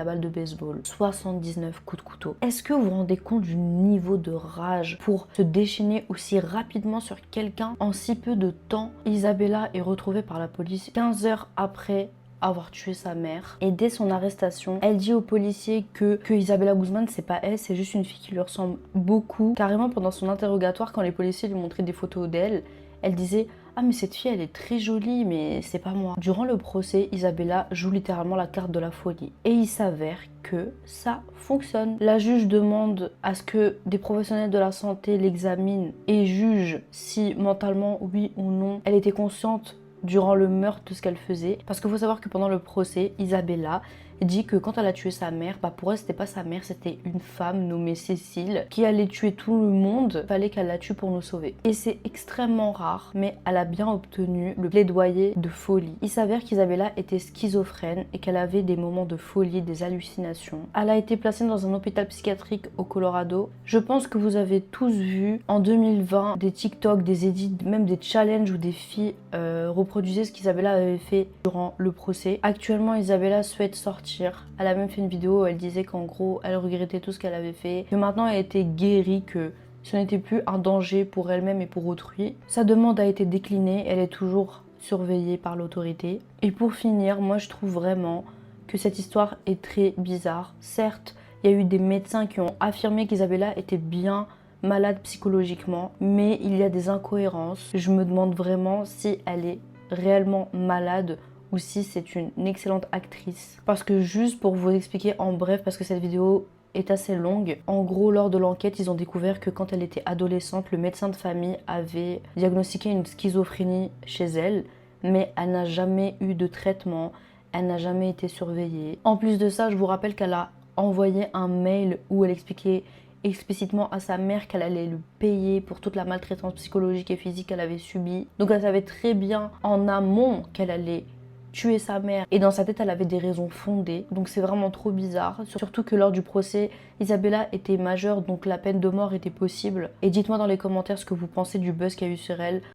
la balle de baseball, 79 coups de couteau. Est-ce que vous vous rendez compte du niveau de rage pour se déchaîner aussi rapidement sur quelqu'un en si peu de temps? Isabella est retrouvée par la police 15 heures après avoir tué sa mère, et dès son arrestation elle dit aux policiers que Isabella Guzman c'est pas elle, c'est juste une fille qui lui ressemble beaucoup. Carrément pendant son interrogatoire, quand les policiers lui montraient des photos d'elle, elle disait: ah mais cette fille elle est très jolie mais c'est pas moi. Durant le procès, Isabella joue littéralement la carte de la folie et il s'avère que ça fonctionne. La juge demande à ce que des professionnels de la santé l'examinent et jugent si mentalement oui ou non elle était consciente durant le meurtre de ce qu'elle faisait. Parce qu'il faut savoir que pendant le procès, Isabella dit que quand elle a tué sa mère, pour elle c'était pas sa mère, c'était une femme nommée Cécile qui allait tuer tout le monde. Fallait qu'elle la tue pour nous sauver. Et c'est extrêmement rare, mais elle a bien obtenu le plaidoyer de folie. Il s'avère qu'Isabella était schizophrène et qu'elle avait des moments de folie, des hallucinations. Elle a été placée dans un hôpital psychiatrique au Colorado. Je pense que vous avez tous vu en 2020 des TikTok, des edits, même des challenges où des filles reproduisaient ce qu'Isabella avait fait durant le procès. Actuellement, Isabella souhaite sortir. Elle a même fait une vidéo où elle disait qu'en gros, elle regrettait tout ce qu'elle avait fait, que maintenant elle était guérie, que ce n'était plus un danger pour elle-même et pour autrui. Sa demande a été déclinée, elle est toujours surveillée par l'autorité. Et pour finir, moi je trouve vraiment que cette histoire est très bizarre. Certes, il y a eu des médecins qui ont affirmé qu'Isabella était bien malade psychologiquement, mais il y a des incohérences. Je me demande vraiment si elle est réellement malade ou si c'est une excellente actrice. Parce que juste pour vous expliquer en bref, parce que cette vidéo est assez longue, en gros lors de l'enquête ils ont découvert que quand elle était adolescente, le médecin de famille avait diagnostiqué une schizophrénie chez elle, mais elle n'a jamais eu de traitement, elle n'a jamais été surveillée. En plus de ça, je vous rappelle qu'elle a envoyé un mail où elle expliquait explicitement à sa mère qu'elle allait le payer pour toute la maltraitance psychologique et physique qu'elle avait subie. Donc elle savait très bien en amont qu'elle allait tuer sa mère et dans sa tête elle avait des raisons fondées, donc c'est vraiment trop bizarre. Surtout que lors du procès, Isabella était majeure, donc la peine de mort était possible. Et dites-moi dans les commentaires ce que vous pensez du buzz qu'il y a eu sur elle.